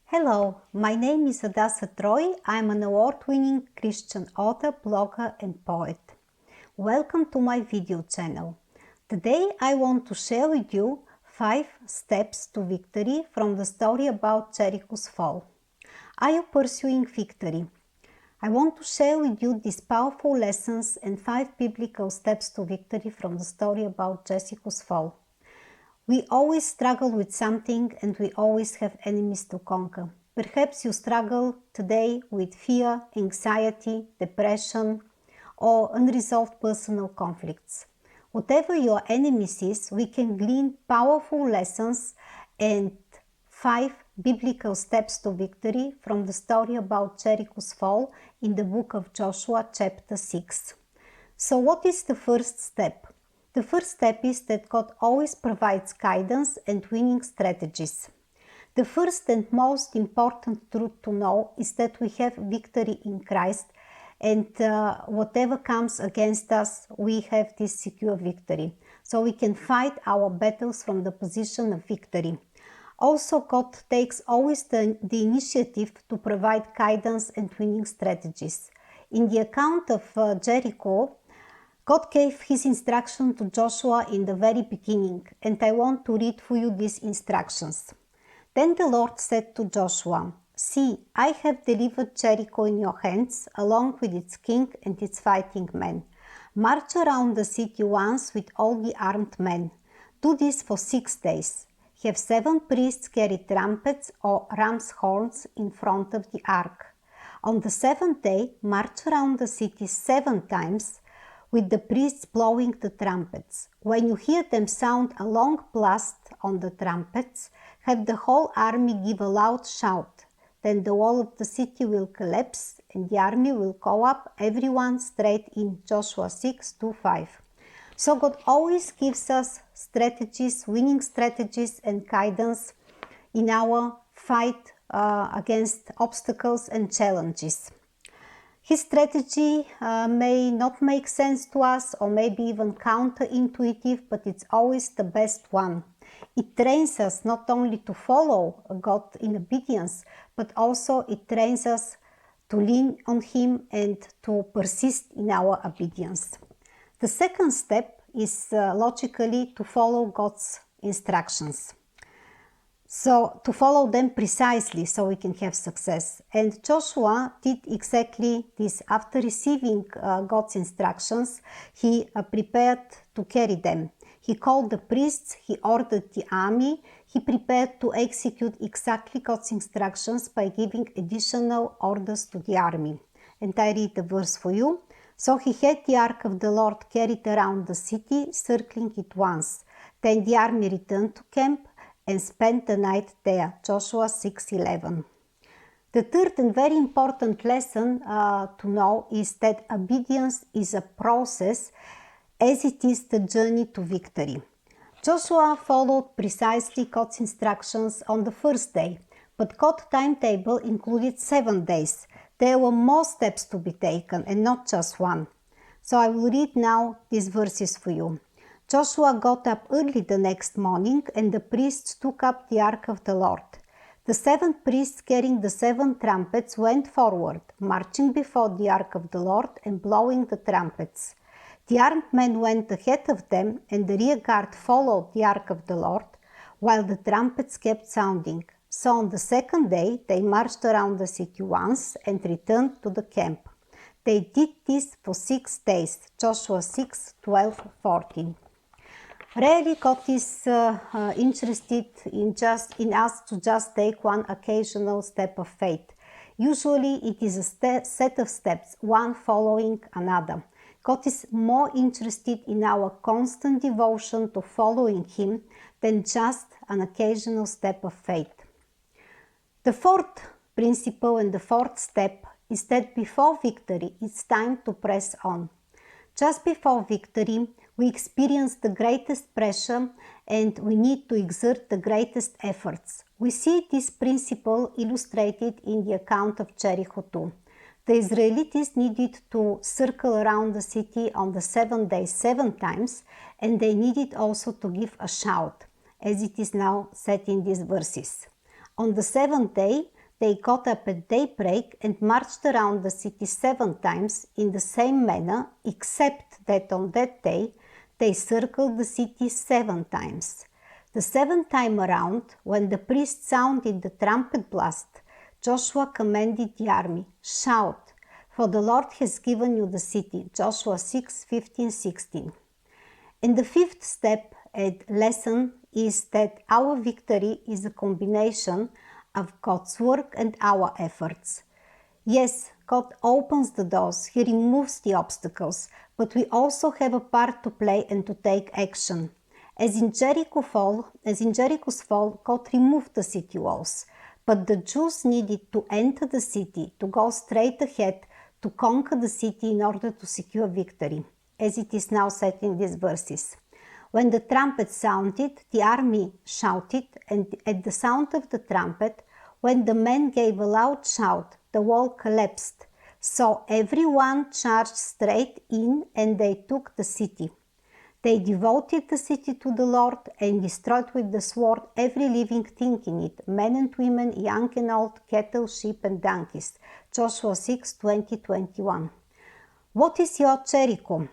Hello, my name is Hadassah Treu. I'm an award-winning Christian author, blogger and poet. Welcome to my video channel. Today I want to share with you 5 steps to victory from the story about Jericho's fall. Are you pursuing victory? I want to share with you these powerful lessons and 5 biblical steps to victory from the story about Jericho's fall. We always struggle with something and we always have enemies to conquer. Perhaps you struggle today with fear, anxiety, depression, or unresolved personal conflicts. Whatever your enemies is, we can glean powerful lessons and 5 biblical steps to victory from the story about Jericho's fall in the book of Joshua chapter 6. So what is the first step? The first step is that God always provides guidance and winning strategies. The first and most important truth to know is that we have victory in Christ, and whatever comes against us, we have this secure victory. So we can fight our battles from the position of victory. Also, God takes always the initiative to provide guidance and winning strategies. In the account of Jericho, God gave his instruction to Joshua in the very beginning, and I want to read for you these instructions. Then the Lord said to Joshua, "See, I have delivered Jericho in your hands, along with its king and its fighting men. March around the city once with all the armed men. Do this for 6 days. Have 7 priests carry trumpets or ram's horns in front of the ark. On the 7th day, march around the city 7 times, with the priests blowing the trumpets. When you hear them sound a long blast on the trumpets, have the whole army give a loud shout. Then the wall of the city will collapse and the army will go up, everyone straight in." Joshua 6:2-5. So God always gives us strategies, winning strategies and guidance in our fight against obstacles and challenges. His strategy may not make sense to us or maybe even counterintuitive, but it's always the best one. It trains us not only to follow God in obedience, but also it trains us to lean on Him and to persist in our obedience. The second step is logically to follow God's instructions. So to follow them precisely so we can have success. And Joshua did exactly this. After receiving God's instructions, he prepared to carry them. He called the priests, he ordered the army, he prepared to execute exactly God's instructions by giving additional orders to the army. And I read the verse for you. "So he had the ark of the Lord carried around the city, circling it once. Then the army returned to camp and spent the night there." Joshua 6:11. The third and very important lesson to know is that obedience is a process as it is the journey to victory. Joshua followed precisely God's instructions on the first day, but God's timetable included 7 days. There were more steps to be taken and not just one. So I will read now these verses for you. "Joshua got up early the next morning, and the priests took up the ark of the Lord. The 7 priests carrying the 7 trumpets went forward, marching before the ark of the Lord and blowing the trumpets. The armed men went ahead of them, and the rear guard followed the ark of the Lord, while the trumpets kept sounding. So on the 2nd day, they marched around the city once and returned to the camp. They did this for 6 days. Joshua 6:12-14. Rarely God is interested in us to just take one occasional step of faith. Usually it is a set of steps, one following another. God is more interested in our constant devotion to following Him than just an occasional step of faith. The fourth principle and the fourth step is that before victory, it's time to press on. Just before victory, we experience the greatest pressure and we need to exert the greatest efforts. We see this principle illustrated in the account of Jericho too. The Israelites needed to circle around the city on the 7th day 7 times, and they needed also to give a shout, as it is now said in these verses. On the 7th day, they got up at daybreak and marched around the city 7 times in the same manner, except that on that day they circled the city 7 times. The 7th time around, when the priest sounded the trumpet blast, Joshua commanded the army, "Shout, for the Lord has given you the city." Joshua 6:15-16. And the 5th step and lesson is that our victory is a combination of God's work and our efforts. Yes, God opens the doors, He removes the obstacles, but we also have a part to play and to take action. As in Jericho's fall, God removed the city walls, but the Jews needed to enter the city, to go straight ahead, to conquer the city in order to secure victory, as it is now said in these verses. When the trumpet sounded, the army shouted, and at the sound of the trumpet, when the men gave a loud shout, the wall collapsed. So everyone charged straight in, and they took the city. They devoted the city to the Lord and destroyed with the sword every living thing in it, men and women, young and old, cattle, sheep and donkeys. Joshua 6:20-21. What is your Jericho?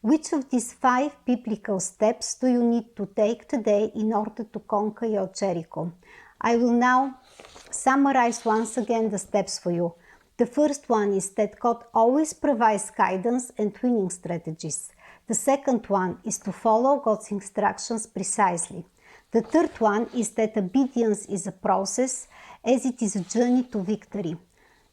Which of these 5 biblical steps do you need to take today in order to conquer your Jericho? I will now summarize once again the steps for you. The first one is that God always provides guidance and winning strategies. The second one is to follow God's instructions precisely. The third one is that obedience is a process, as it is a journey to victory.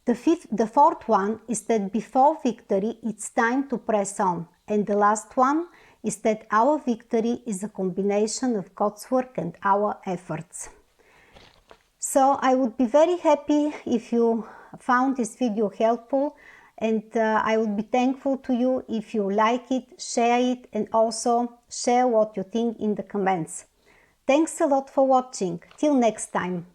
The fourth one is that before victory, it's time to press on. And the last one is that our victory is a combination of God's work and our efforts. So I would be very happy if you found this video helpful, and I would be thankful to you if you like it, share it, and also share what you think in the comments. Thanks a lot for watching. Till next time.